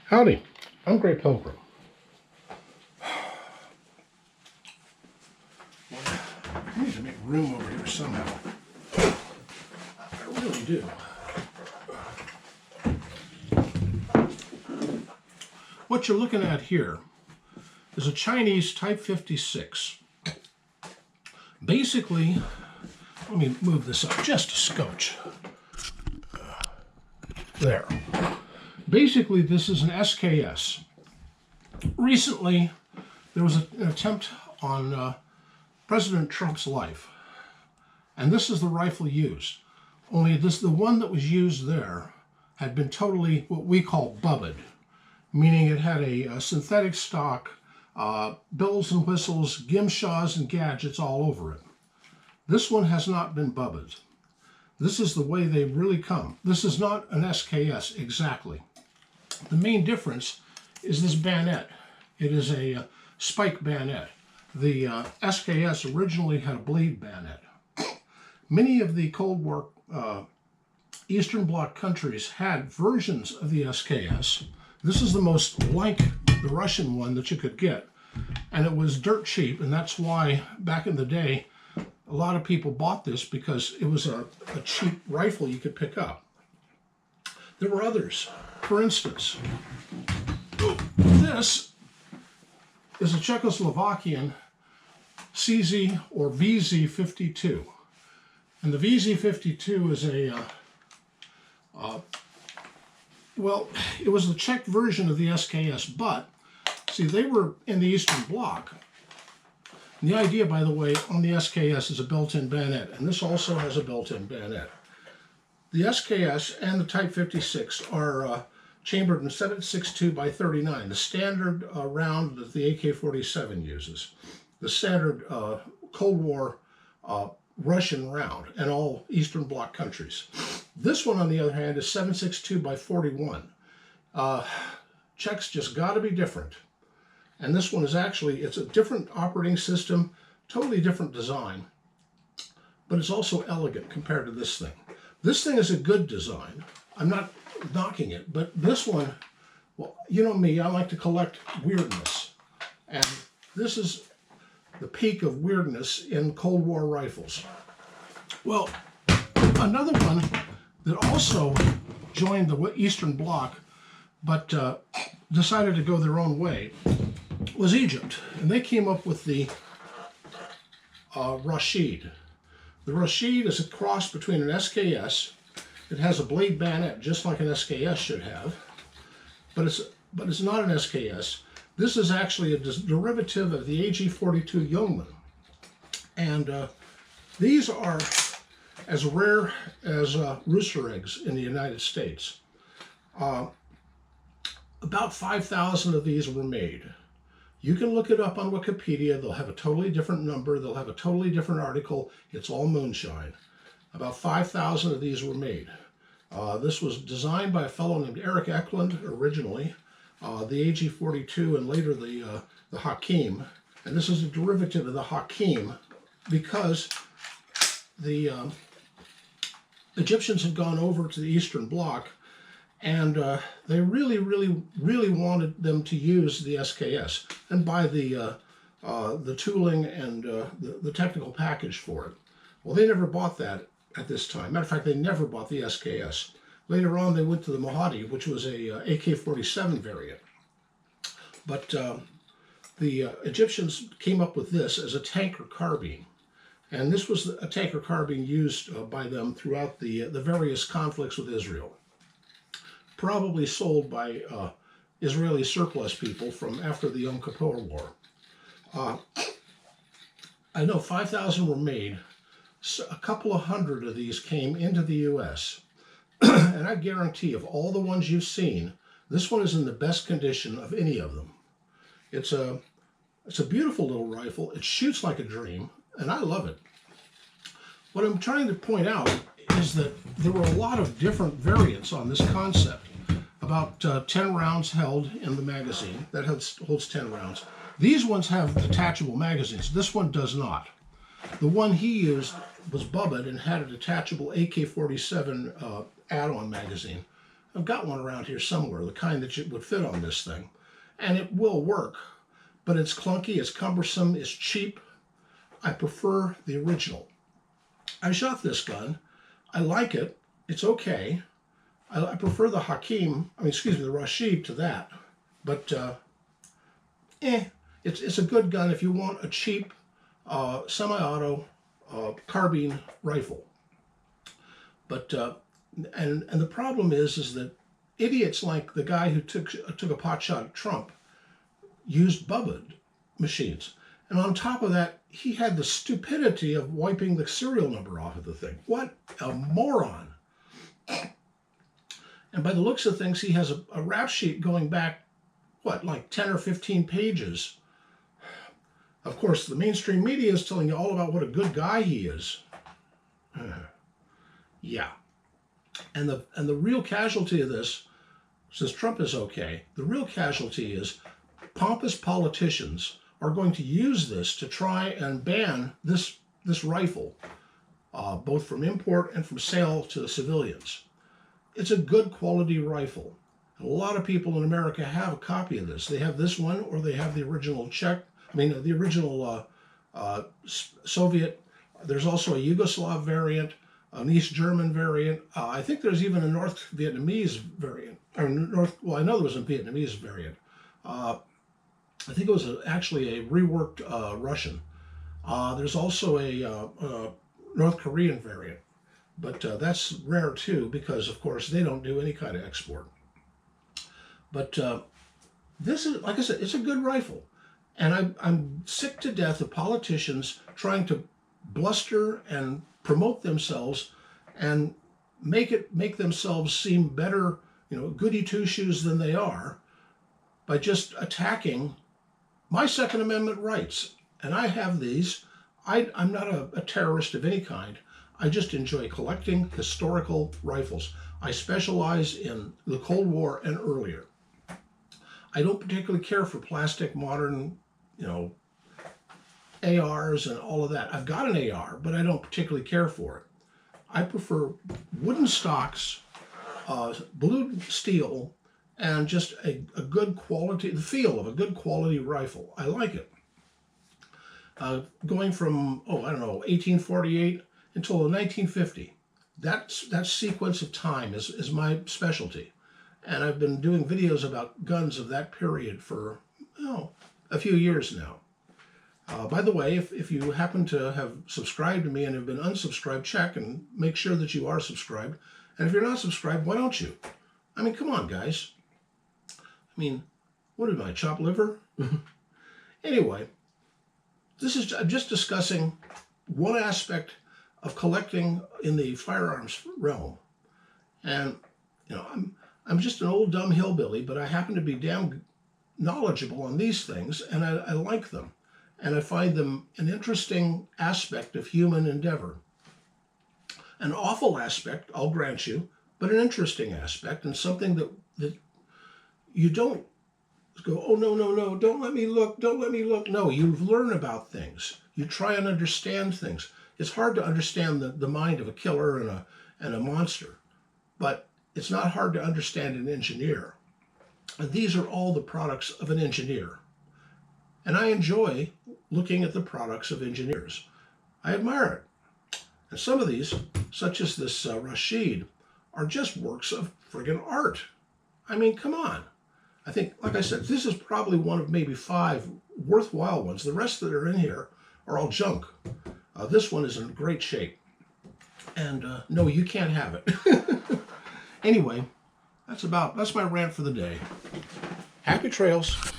Howdy, I'm Grey Pilgrim. I need to make room over here somehow. I really do. What you're looking at here is a Chinese Type 56. Basically, let me move this up just a scotch. There. Basically, this is an SKS. Recently, there was an attempt on President Trump's life, and this is the rifle used. Only the one that was used there had been totally what we call bubbed, meaning it had a synthetic stock, bells and whistles, gimshaws and gadgets all over it. This one has not been bubbed. This is the way they really come. This is not an SKS exactly. The main difference is this bayonet. It is a spike bayonet. The SKS originally had a blade bayonet. Many of the Cold War Eastern Bloc countries had versions of the SKS. This is the most like the Russian one that you could get, and it was dirt cheap, and that's why back in the day a lot of people bought this, because it was a cheap rifle you could pick up. There were others. For instance, this is a Czechoslovakian CZ or VZ52. And the VZ52 is well, it was the Czech version of the SKS, but see, they were in the Eastern Bloc. And the idea, by the way, on the SKS is a built-in bayonet, and this also has a built-in bayonet. The SKS and the Type 56 are chambered in 7.62 by 39, the standard round that the AK-47 uses, the standard Cold War Russian round in all Eastern Bloc countries. This one, on the other hand, is 7.62 by 41. Czechs just got to be different. And this one is actually, it's a different operating system, totally different design, but it's also elegant compared to this thing. This thing is a good design. I'm not knocking it, but this one, well, you know me, I like to collect weirdness. And this is the peak of weirdness in Cold War rifles. Well, another one that also joined the Eastern Bloc, but decided to go their own way, was Egypt. And they came up with the Rasheed. The Rasheed is a cross between an SKS. It has a blade bayonet just like an SKS should have, but it's not an SKS. This is actually a derivative of the AG-42 Yeoman. And these are as rare as rooster eggs in the United States. About 5,000 of these were made. You can look it up on Wikipedia. They'll have a totally different number. They'll have a totally different article. It's all moonshine. About 5,000 of these were made. This was designed by a fellow named Eric Eklund originally, the AG-42 and later the Hakim. And this is a derivative of the Hakim because the Egyptians had gone over to the Eastern Bloc, and they really wanted them to use the SKS and buy the tooling and the technical package for it. Well, they never bought that at this time. Matter of fact, they never bought the SKS. Later on, they went to the Mohadi, which was a AK-47 variant. But the Egyptians came up with this as a tanker carbine. And this was a tanker carbine used by them throughout the various conflicts with Israel. Probably sold by Israeli surplus people from after the Yom Kippur War. I know 5,000 were made. A couple of hundred of these came into the U.S. And I guarantee of all the ones you've seen, this one is in the best condition of any of them. It's a beautiful little rifle. It shoots like a dream, and I love it. What I'm trying to point out is that there were a lot of different variants on this concept. About 10 rounds held in the magazine. That holds 10 rounds. These ones have detachable magazines. This one does not. The one he used was bubbed and had a detachable AK-47 add-on magazine. I've got one around here somewhere, the kind that would fit on this thing. And it will work, but it's clunky, it's cumbersome, it's cheap. I prefer the original. I shot this gun. I like it. It's okay. I prefer the the Rasheed to that. But, it's a good gun if you want a cheap semi-auto carbine rifle. But, and the problem is that idiots like the guy who took a pot shot at Trump used Bubba machines. And on top of that, he had the stupidity of wiping the serial number off of the thing. What a moron. And by the looks of things, he has a rap sheet going back, like 10 or 15 pages. Of course, the mainstream media is telling you all about what a good guy he is. Yeah. And the real casualty of this, since Trump is okay, the real casualty is pompous politicians are going to use this to try and ban this rifle, both from import and from sale to the civilians. It's a good quality rifle. A lot of people in America have a copy of this. They have this one, or they have the original the original Soviet. There's also a Yugoslav variant, an East German variant. I think there's even a North Vietnamese variant. I know there was a Vietnamese variant. I think it was actually a reworked Russian. There's also a North Korean variant, but that's rare too because, of course, they don't do any kind of export. But this is, like I said, it's a good rifle. And I'm sick to death of politicians trying to bluster and promote themselves and make themselves seem better, goody two-shoes than they are by just attacking my Second Amendment rights. And I have these. I'm not a terrorist of any kind. I just enjoy collecting historical rifles. I specialize in the Cold War and earlier. I don't particularly care for plastic modern, ARs and all of that. I've got an AR, but I don't particularly care for it. I prefer wooden stocks, blued steel, and just a good quality, the feel of a good quality rifle. I like it. Going from, 1848 until 1950. That sequence of time is my specialty. And I've been doing videos about guns of that period for, a few years now. By the way, if you happen to have subscribed to me and have been unsubscribed, check and make sure that you are subscribed. And if you're not subscribed, why don't you? I mean, come on, guys. I mean, what am I, chopped liver? Anyway, I'm just discussing one aspect of collecting in the firearms realm. And, I'm just an old dumb hillbilly, but I happen to be damn knowledgeable on these things, and I like them. And I find them an interesting aspect of human endeavor. An awful aspect, I'll grant you, but an interesting aspect, and something that you don't go, oh, no, don't let me look. No, you learn about things. You try and understand things. It's hard to understand the mind of a killer and a monster, but it's not hard to understand an engineer. And these are all the products of an engineer. And I enjoy looking at the products of engineers. I admire it. And some of these, such as this Rasheed, are just works of friggin' art. I mean, come on. I think, like I said, this is probably one of maybe 5 worthwhile ones. The rest that are in here are all junk. This one is in great shape. And no, you can't have it. Anyway, that's my rant for the day. Happy trails.